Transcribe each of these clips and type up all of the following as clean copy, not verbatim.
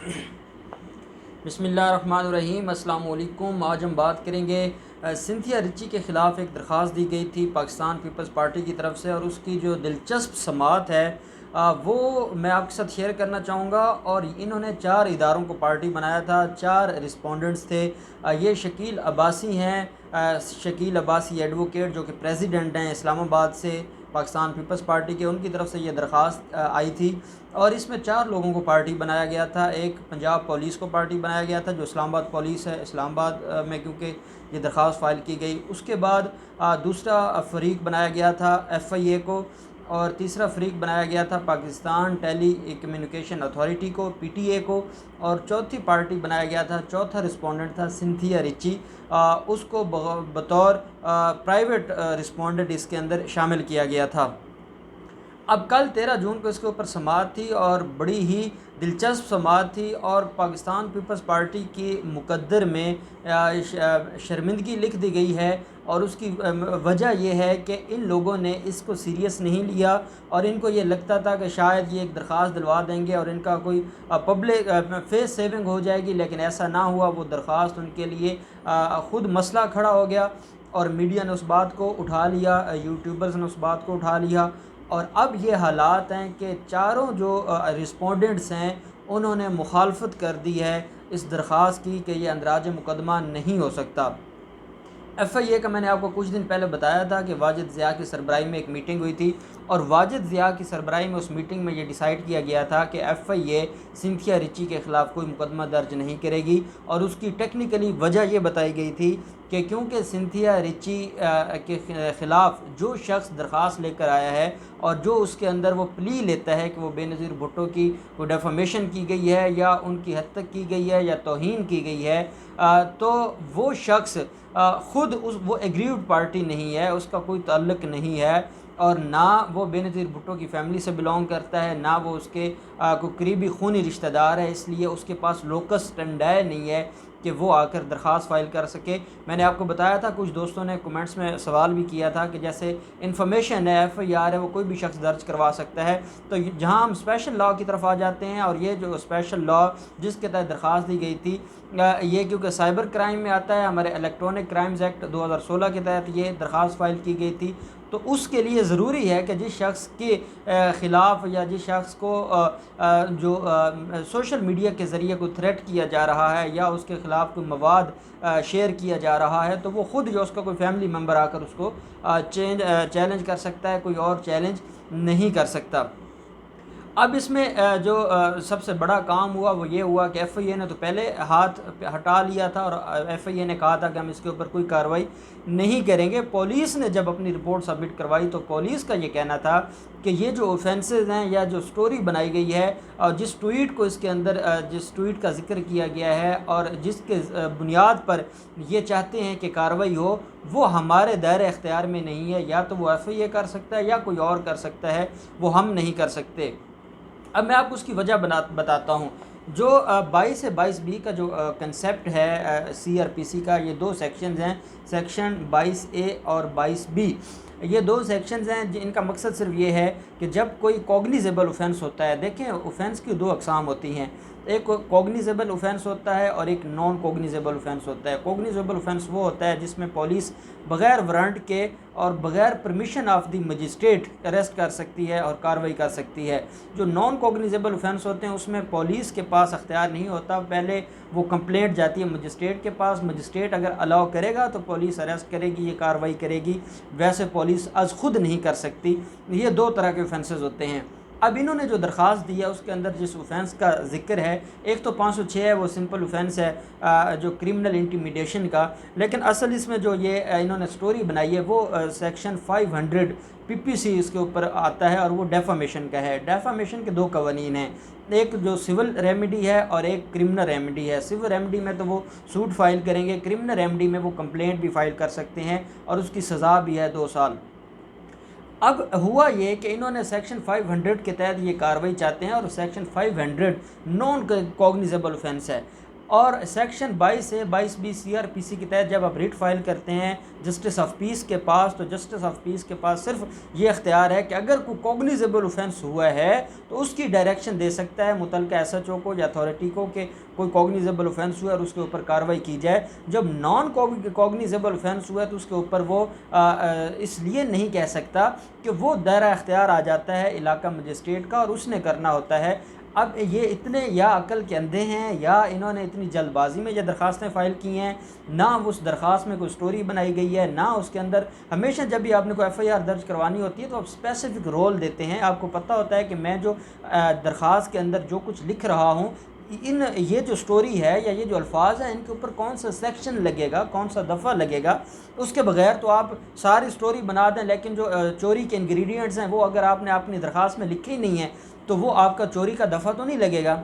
بسم اللہ الرحمن الرحیم، السلام علیکم۔ آج ہم بات کریں گے سنتھیا رچی کے خلاف ایک درخواست دی گئی تھی پاکستان پیپلز پارٹی کی طرف سے، اور اس کی جو دلچسپ سماعت ہے وہ میں آپ کے ساتھ شیئر کرنا چاہوں گا۔ اور انہوں نے 4 اداروں کو پارٹی بنایا تھا، 4 رسپونڈنٹس تھے۔ یہ شکیل عباسی ہیں، شکیل عباسی ایڈوکیٹ جو کہ پریزیڈنٹ ہیں اسلام آباد سے پاکستان پیپلز پارٹی کے، ان کی طرف سے یہ درخواست آئی تھی۔ اور اس میں 4 لوگوں کو پارٹی بنایا گیا تھا۔ ایک پنجاب پولیس کو پارٹی بنایا گیا تھا جو اسلام آباد پولیس ہے، اسلام آباد میں کیونکہ یہ درخواست فائل کی گئی۔ اس کے بعد دوسرا فریق بنایا گیا تھا FIA کو، اور تیسرا فریق بنایا گیا تھا پاکستان ٹیلی کمیونیکیشن اتھارٹی کو PTA کو، اور چوتھی پارٹی بنایا گیا تھا، چوتھا رسپونڈنٹ تھا سنتھیا رچی، اس کو بطور پرائیویٹ رسپونڈنٹ اس کے اندر شامل کیا گیا تھا۔ اب کل 13 جون کو اس کے اوپر سماعت تھی، اور بڑی ہی دلچسپ سماعت تھی، اور پاکستان پیپلز پارٹی کی مقدر میں شرمندگی لکھ دی گئی ہے۔ اور اس کی وجہ یہ ہے کہ ان لوگوں نے اس کو سیریس نہیں لیا، اور ان کو یہ لگتا تھا کہ شاید یہ ایک درخواست دلوا دیں گے اور ان کا کوئی پبلک فیس سیونگ ہو جائے گی، لیکن ایسا نہ ہوا۔ وہ درخواست ان کے لیے خود مسئلہ کھڑا ہو گیا، اور میڈیا نے اس بات کو اٹھا لیا، یوٹیوبرز نے اس بات کو اٹھا لیا۔ اور اب یہ حالات ہیں کہ چاروں جو رسپونڈنٹس ہیں انہوں نے مخالفت کر دی ہے اس درخواست کی کہ یہ اندراج مقدمہ نہیں ہو سکتا۔ FIA کا میں نے آپ کو کچھ دن پہلے بتایا تھا کہ واجد ضیاء کی سربراہی میں ایک میٹنگ ہوئی تھی، اور واجد ضیاء کی سربراہی میں اس میٹنگ میں یہ ڈیسائیڈ کیا گیا تھا کہ FIA سنتھیا رچی کے خلاف کوئی مقدمہ درج نہیں کرے گی۔ اور اس کی ٹیکنیکلی وجہ یہ بتائی گئی تھی کہ کیونکہ سنتھیا رچی کے خلاف جو شخص درخواست لے کر آیا ہے اور جو اس کے اندر وہ پلی لیتا ہے کہ وہ بے نظیر بھٹو کی کوئی ڈیفامیشن کی گئی ہے یا ان کی حد تک کی گئی ہے یا توہین کی گئی ہے، تو وہ شخص خود وہ ایگریوڈ پارٹی نہیں ہے، اس کا کوئی تعلق نہیں ہے، اور نہ وہ بے نظیر بھٹو کی فیملی سے بلونگ کرتا ہے، نہ وہ اس کے کوئی قریبی خونی رشتہ دار ہے، اس لیے اس کے پاس لوکس اسٹینڈائی نہیں ہے کہ وہ آ کر درخواست فائل کر سکے۔ میں نے آپ کو بتایا تھا، کچھ دوستوں نے کمنٹس میں سوال بھی کیا تھا کہ جیسے انفارمیشن ہے FIR ہے وہ کوئی بھی شخص درج کروا سکتا ہے، تو جہاں ہم اسپیشل لاء کی طرف آ جاتے ہیں، اور یہ جو اسپیشل لاء جس کے تحت درخواست دی گئی تھی یہ کیونکہ سائبر کرائم میں آتا ہے، ہمارے الیکٹرانک کرائمز ایکٹ 2016 کے تحت یہ درخواست فائل کی گئی تھی، تو اس کے لیے ضروری ہے کہ جس شخص کے خلاف یا جس شخص کو جو سوشل میڈیا کے ذریعے کوئی تھریٹ کیا جا رہا ہے یا اس کے خلاف کوئی مواد شیئر کیا جا رہا ہے، تو وہ خود جو اس کا کوئی فیملی ممبر آ کر اس کو چیلنج کر سکتا ہے، کوئی اور چیلنج نہیں کر سکتا۔ اب اس میں جو سب سے بڑا کام ہوا وہ یہ ہوا کہ FIA نے تو پہلے ہاتھ ہٹا لیا تھا، اور FIA نے کہا تھا کہ ہم اس کے اوپر کوئی کارروائی نہیں کریں گے۔ پولیس نے جب اپنی رپورٹ سبمٹ کروائی تو پولیس کا یہ کہنا تھا کہ یہ جو اوفینسز ہیں یا جو سٹوری بنائی گئی ہے، اور جس ٹویٹ کو اس کے اندر جس ٹویٹ کا ذکر کیا گیا ہے اور جس کے بنیاد پر یہ چاہتے ہیں کہ کارروائی ہو، وہ ہمارے دائرۂ اختیار میں نہیں ہے، یا تو وہ FIA کر سکتا ہے یا کوئی اور کر سکتا ہے، وہ ہم نہیں کر سکتے۔ اب میں آپ کو اس کی وجہ بتاتا ہوں۔ جو 22 سے 22B کا جو کنسیپٹ ہے CRPC کا، یہ 2 سیکشنز ہیں، سیکشن 22A اور 22B۔ یہ 2 سیکشنز ہیں جن کا مقصد صرف یہ ہے کہ جب کوئی کوگنیزیبل اوفینس ہوتا ہے، دیکھیں اوفینس کی 2 اقسام ہوتی ہیں، ایک کوگنیزیبل اوفینس ہوتا ہے اور ایک نان کوگنیزیبل اوفینس ہوتا ہے۔ کوگنیزیبل اوفینس وہ ہوتا ہے جس میں پولیس بغیر وارنٹ کے اور بغیر permission of the magistrate arrest کر سکتی ہے اور کارروائی کر سکتی ہے۔ جو نان کوگنیزیبل اوفینس ہوتے ہیں اس میں پولیس کے پاس اختیار نہیں ہوتا، پہلے وہ کمپلینٹ جاتی ہے مجسٹریٹ کے پاس، مجسٹریٹ اگر الاؤ کرے گا تو پولیس اریسٹ کرے گی، یہ کارروائی کرے گی، ویسے پولیس از خود نہیں کر سکتی۔ یہ 2 طرح کے اوفینسز ہوتے ہیں۔ اب انہوں نے جو درخواست دی ہے اس کے اندر جس اوفینس کا ذکر ہے، ایک تو 506 ہے، وہ سمپل اوفینس ہے جو کرمنل انٹیمیڈیشن کا، لیکن اصل اس میں جو یہ انہوں نے سٹوری بنائی ہے وہ سیکشن 500 PPC اس کے اوپر آتا ہے، اور وہ ڈیفامیشن کا ہے۔ ڈیفامیشن کے 2 قوانین ہیں، ایک جو سول ریمیڈی ہے اور ایک کرمنل ریمیڈی ہے۔ سول ریمیڈی میں تو وہ سوٹ فائل کریں گے، کرمنل ریمیڈی میں وہ کمپلینٹ بھی فائل کر سکتے ہیں، اور اس کی سزا بھی ہے 2 سال۔ اب ہوا یہ کہ انہوں نے سیکشن 500 کے تحت یہ کارروائی چاہتے ہیں، اور سیکشن 500 نان کوگنیزیبل اوفینس ہے۔ اور سیکشن 22 سے 22B CRPC کے تحت جب آپ ریٹ فائل کرتے ہیں جسٹس آف پیس کے پاس، تو جسٹس آف پیس کے پاس صرف یہ اختیار ہے کہ اگر کوئی کوگنیزیبل اوفینس ہوا ہے تو اس کی ڈائریکشن دے سکتا ہے متعلقہ SHO کو یا اتھارٹی کو کہ کوئی کوگنیزیبل اوفینس ہوا ہے اور اس کے اوپر کارروائی کی جائے۔ جب نان کوگنیزیبل اوفینس ہوا ہے تو اس کے اوپر وہ اس لیے نہیں کہہ سکتا کہ وہ دائرہ اختیار آ جاتا ہے علاقہ مجسٹریٹ کا اور اس نے کرنا ہوتا ہے۔ اب یہ اتنے یا عقل کے اندھے ہیں یا انہوں نے اتنی جلد بازی میں یہ درخواستیں فائل کی ہیں، نہ اس درخواست میں کوئی سٹوری بنائی گئی ہے، نہ اس کے اندر ہمیشہ جب بھی آپ نے کوئی FIR درج کروانی ہوتی ہے تو آپ اسپیسیفک رول دیتے ہیں۔ آپ کو پتہ ہوتا ہے کہ میں جو درخواست کے اندر جو کچھ لکھ رہا ہوں، یہ جو سٹوری ہے یا یہ جو الفاظ ہیں ان کے اوپر کون سا سیکشن لگے گا، کون سا دفعہ لگے گا، اس کے بغیر تو آپ ساری سٹوری بنا دیں، لیکن جو چوری کے انگریڈینٹس ہیں وہ اگر آپ نے اپنی درخواست میں لکھے ہی نہیں ہیں تو وہ آپ کا چوری کا دفعہ تو نہیں لگے گا۔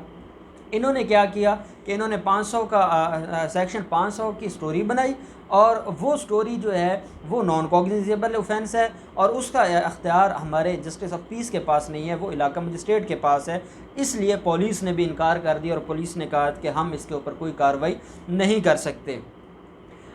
انہوں نے کیا کیا کہ انہوں نے 500 کا سیکشن 500 کی سٹوری بنائی، اور وہ سٹوری جو ہے وہ نان کوگنیزیبل اوفینس ہے اور اس کا اختیار ہمارے جسٹس آف پیس کے پاس نہیں ہے، وہ علاقہ مجسٹریٹ کے پاس ہے۔ اس لیے پولیس نے بھی انکار کر دیا اور پولیس نے کہا کہ ہم اس کے اوپر کوئی کارروائی نہیں کر سکتے۔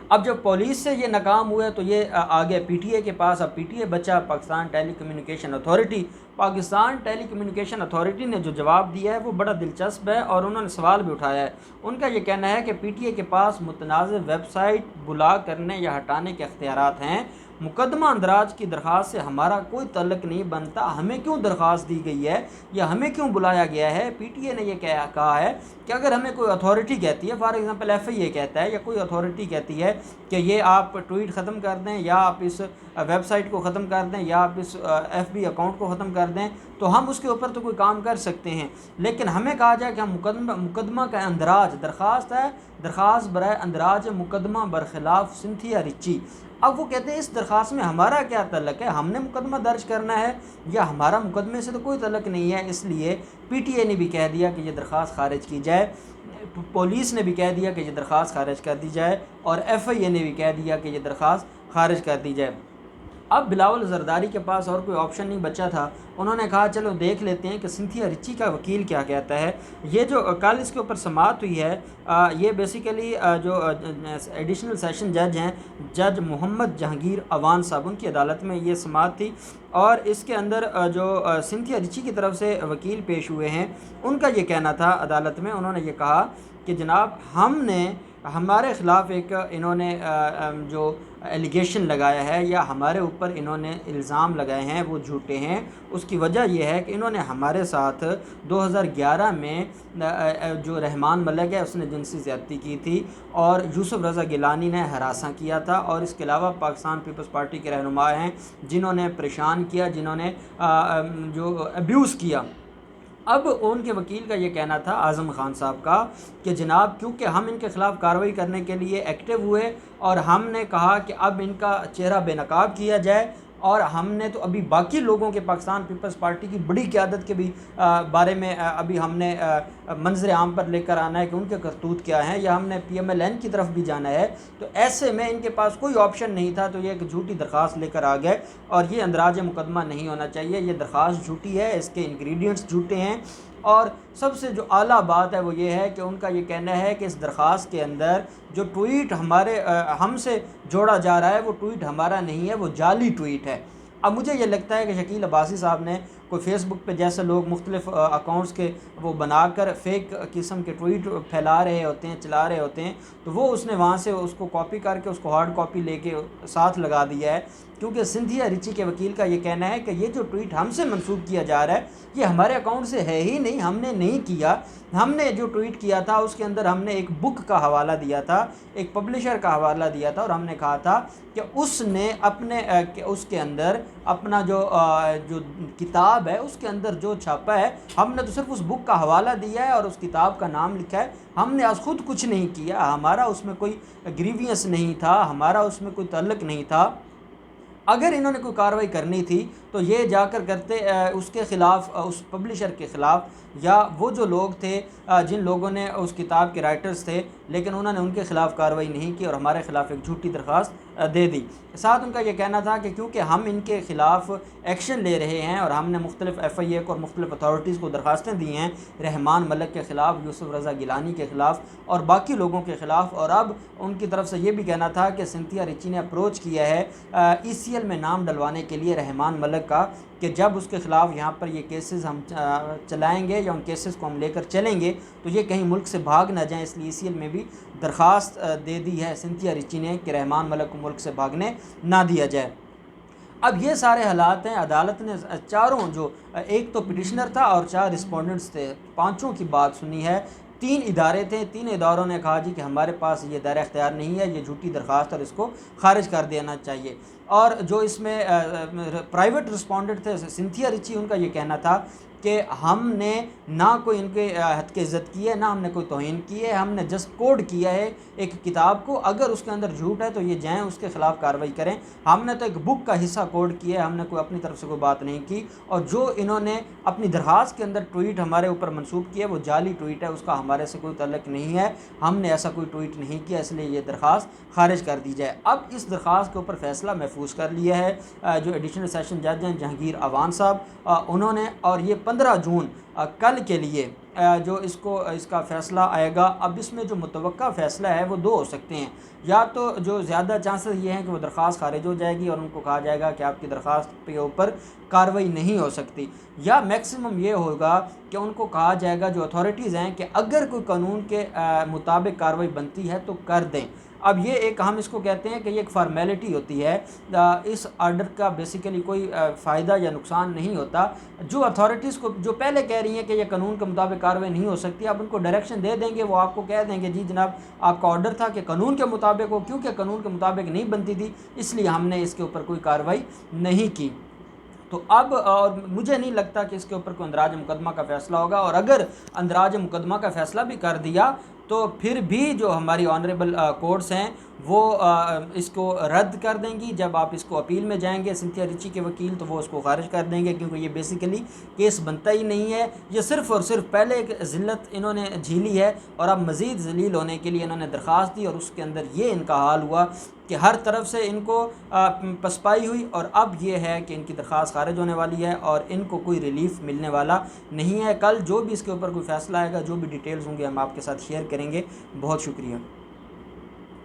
اب جب پولیس سے یہ ناکام ہوئے تو یہ آگے PTA کے پاس۔ اب PTA بچا پاکستان ٹیلی کمیونیکیشن اتھارٹی۔ پاکستان ٹیلی کمیونیکیشن اتھارٹی نے جو جواب دیا ہے وہ بڑا دلچسپ ہے اور انہوں نے سوال بھی اٹھایا ہے۔ ان کا یہ کہنا ہے کہ PTA کے پاس متنازع ویب سائٹ بلاک کرنے یا ہٹانے کے اختیارات ہیں، مقدمہ اندراج کی درخواست سے ہمارا کوئی تعلق نہیں بنتا، ہمیں کیوں درخواست دی گئی ہے یا ہمیں کیوں بلایا گیا ہے۔ PTA نے یہ کہا ہے کہ اگر ہمیں کوئی اتھارٹی کہتی ہے، فار ایگزامپل FIA کہتا ہے یا کوئی اتھارٹی کہتی ہے کہ یہ آپ ٹویٹ ختم کر دیں یا آپ اس ویب سائٹ کو ختم کر دیں یا آپ اس FB اکاؤنٹ کو ختم کر دیں، تو ہم اس کے اوپر تو کوئی کام کر سکتے ہیں، لیکن ہمیں کہا جائے کہ ہم مقدمہ کا اندراج درخواست ہے، درخواست برائے اندراج مقدمہ برخلاف سنتھیا رچی۔ اب وہ کہتے ہیں اس درخواست میں ہمارا کیا تعلق ہے، ہم نے مقدمہ درج کرنا ہے یا ہمارا مقدمے سے تو کوئی تعلق نہیں ہے۔ اس لیے PTA نے بھی کہہ دیا کہ یہ درخواست خارج کی جائے، پولیس نے بھی کہہ دیا کہ یہ درخواست خارج کر دی جائے، اور FIA نے بھی کہہ دیا کہ یہ درخواست خارج کر دی جائے۔ اب بلاول زرداری کے پاس اور کوئی آپشن نہیں بچا تھا، انہوں نے کہا چلو دیکھ لیتے ہیں کہ سنتھیا رچی کا وکیل کیا کہتا ہے۔ یہ جو کل اس کے اوپر سماعت ہوئی ہے، یہ بیسیکلی جو ایڈیشنل سیشن جج ہیں جج محمد جہانگیر اوان صاحب، ان کی عدالت میں یہ سماعت تھی، اور اس کے اندر جو سنتھیا رچی کی طرف سے وکیل پیش ہوئے ہیں ان کا یہ کہنا تھا عدالت میں، انہوں نے یہ کہا کہ جناب ہمارے خلاف ایک انہوں نے جو ایلیگیشن لگایا ہے یا ہمارے اوپر انہوں نے الزام لگائے ہیں وہ جھوٹے ہیں۔ اس کی وجہ یہ ہے کہ انہوں نے ہمارے ساتھ 2011 میں جو رحمان ملک ہے اس نے جنسی زیادتی کی تھی، اور یوسف رضا گیلانی نے ہراساں کیا تھا، اور اس کے علاوہ پاکستان پیپلز پارٹی کے رہنما ہیں جنہوں نے پریشان کیا، جنہوں نے جو ابیوز کیا۔ اب ان کے وکیل کا یہ کہنا تھا اعظم خان صاحب کا کہ جناب کیونکہ ہم ان کے خلاف کارروائی کرنے کے لیے ایکٹیو ہوئے اور ہم نے کہا کہ اب ان کا چہرہ بے نقاب کیا جائے، اور ہم نے تو ابھی باقی لوگوں کے پاکستان پیپلز پارٹی کی بڑی قیادت کے بھی بارے میں ابھی ہم نے منظر عام پر لے کر آنا ہے کہ ان کے کرتوت کیا ہیں، یا ہم نے PMLN کی طرف بھی جانا ہے، تو ایسے میں ان کے پاس کوئی آپشن نہیں تھا، تو یہ ایک جھوٹی درخواست لے کر آ گئے، اور یہ اندراج مقدمہ نہیں ہونا چاہیے، یہ درخواست جھوٹی ہے، اس کے انگریڈینٹس جھوٹے ہیں۔ اور سب سے جو اعلیٰ بات ہے وہ یہ ہے کہ ان کا یہ کہنا ہے کہ اس درخواست کے اندر جو ٹویٹ ہم سے جوڑا جا رہا ہے وہ ٹویٹ ہمارا نہیں ہے، وہ جعلی ٹویٹ ہے۔ اب مجھے یہ لگتا ہے کہ شکیل عباسی صاحب نے کوئی فیس بک پہ جیسے لوگ مختلف اکاؤنٹس کے وہ بنا کر فیک قسم کے ٹویٹ پھیلا رہے ہوتے ہیں، چلا رہے ہوتے ہیں، تو وہ اس نے وہاں سے اس کو کاپی کر کے اس کو ہارڈ کاپی لے کے ساتھ لگا دیا ہے، کیونکہ سنتھیا رچی کے وکیل کا یہ کہنا ہے کہ یہ جو ٹویٹ ہم سے منسوب کیا جا رہا ہے یہ ہمارے اکاؤنٹ سے ہے ہی نہیں، ہم نے نہیں کیا۔ ہم نے جو ٹویٹ کیا تھا اس کے اندر ہم نے ایک بک کا حوالہ دیا تھا، ایک پبلشر کا حوالہ دیا تھا، اور ہم نے کہا تھا کہ اس نے اس کے اندر اپنا جو کتاب ہے اس کے اندر جو چھاپا ہے، ہم نے تو صرف اس بک کا حوالہ دیا ہے اور اس کتاب کا نام لکھا ہے، ہم نے آج خود کچھ نہیں کیا، ہمارا اس میں کوئی گریوینس نہیں تھا، ہمارا اس میں کوئی تعلق نہیں تھا۔ اگر انہوں نے کوئی کارروائی کرنی تھی تو یہ جا کر کرتے اس کے خلاف، اس پبلشر کے خلاف، یا وہ جو لوگ تھے جن لوگوں نے اس کتاب کے رائٹرز تھے لیکن انہوں نے ان کے خلاف کارروائی نہیں کی اور ہمارے خلاف ایک جھوٹی درخواست دے دی۔ ساتھ ان کا یہ کہنا تھا کہ کیونکہ ہم ان کے خلاف ایکشن لے رہے ہیں اور ہم نے مختلف ایف آئی اے کو اور مختلف اتھارٹیز کو درخواستیں دی ہیں، رحمان ملک کے خلاف، یوسف رضا گیلانی کے خلاف اور باقی لوگوں کے خلاف، اور اب ان کی طرف سے یہ بھی کہنا تھا کہ سنتھیا رچی نے اپروچ کیا ہے ای سی ایل میں نام ڈلوانے کے لیے رحمان ملک کا، کہ جب اس کے خلاف یہاں پر یہ کیسز ہم چلائیں گے یا ان کیسز کو ہم لے کر چلیں گے تو یہ کہیں ملک سے بھاگ نہ جائیں، اس لیے ای سی ایل میں بھی درخواست دے دی ہے سنتھیا رچی نے کہ رحمان ملک کو ملک سے بھاگنے نہ دیا جائے۔ اب یہ سارے حالات ہیں، عدالت نے چاروں، جو ایک تو پٹیشنر تھا اور 4 رسپونڈنٹس تھے، پانچوں کی بات سنی ہے۔ 3 ادارے تھے، 3 اداروں نے کہا جی کہ ہمارے پاس یہ دائرہ اختیار نہیں ہے، یہ جھوٹی درخواست اور اس کو خارج کر دینا چاہیے۔ اور جو اس میں پرائیویٹ رسپونڈنٹ تھے سنتھیا رچی، ان کا یہ کہنا تھا کہ ہم نے نہ کوئی ان کے حد کی عزت کی ہے، نہ ہم نے کوئی توہین کی ہے، ہم نے جسٹ کوڈ کیا ہے ایک کتاب کو، اگر اس کے اندر جھوٹ ہے تو یہ جائیں اس کے خلاف کارروائی کریں، ہم نے تو ایک بک کا حصہ کوڈ کیا ہے، ہم نے کوئی اپنی طرف سے کوئی بات نہیں کی، اور جو انہوں نے اپنی درخواست کے اندر ٹویٹ ہمارے اوپر منسوب کیا ہے وہ جعلی ٹویٹ ہے، اس کا ہمارے سے کوئی تعلق نہیں ہے، ہم نے ایسا کوئی ٹویٹ نہیں کیا، اس لیے یہ درخواست خارج کر دی جائے۔ اب اس درخواست کے اوپر فیصلہ محفوظ کر لیا ہے جو ایڈیشنل سیشن جج ہیں جہانگیر اوان صاحب، انہوں نے، اور یہ 15 جون کل کے لیے جو اس کا فیصلہ آئے گا۔ اب اس میں جو متوقع فیصلہ ہے وہ 2 ہو سکتے ہیں، یا تو جو زیادہ چانسز یہ ہیں کہ وہ درخواست خارج ہو جائے گی اور ان کو کہا جائے گا کہ آپ کی درخواست کے اوپر کارروائی نہیں ہو سکتی، یا میکسیمم یہ ہوگا کہ ان کو کہا جائے گا جو اتھارٹیز ہیں کہ اگر کوئی قانون کے مطابق کارروائی بنتی ہے تو کر دیں۔ اب یہ ایک، ہم اس کو کہتے ہیں کہ یہ ایک فارمیلٹی ہوتی ہے، اس آرڈر کا بیسیکلی کوئی فائدہ یا نقصان نہیں ہوتا۔ جو اتھارٹیز کو جو پہلے کہہ رہی ہیں کہ یہ قانون کے مطابق کارروائی نہیں ہو سکتی، اب ان کو ڈائریکشن دے دیں گے، وہ آپ کو کہہ دیں گے جی جناب آپ کا آرڈر تھا کہ قانون کے مطابق ہو، کیونکہ قانون کے مطابق نہیں بنتی تھی اس لیے ہم نے اس کے اوپر کوئی کارروائی نہیں کی۔ تو اب، اور مجھے نہیں لگتا کہ اس کے اوپر کوئی اندراج مقدمہ کا فیصلہ ہوگا، اور اگر اندراج مقدمہ کا فیصلہ بھی کر دیا تو پھر بھی جو ہماری آنریبل کورٹس ہیں وہ اس کو رد کر دیں گی۔ جب آپ اس کو اپیل میں جائیں گے سنتھیا رچی کے وکیل تو وہ اس کو خارج کر دیں گے، کیونکہ یہ بیسیکلی کیس بنتا ہی نہیں ہے، یہ صرف اور صرف پہلے ایک ذلت انہوں نے جھیلی ہے اور اب مزید ذلیل ہونے کے لیے انہوں نے درخواست دی، اور اس کے اندر یہ ان کا حال ہوا کہ ہر طرف سے ان کو پسپائی ہوئی، اور اب یہ ہے کہ ان کی درخواست خارج ہونے والی ہے اور ان کو کوئی ریلیف ملنے والا نہیں ہے۔ کل جو بھی اس کے اوپر کوئی فیصلہ آئے گا، جو بھی ڈیٹیلز ہوں گے ہم آپ کے ساتھ شیئر کریں گے۔ بہت شکریہ۔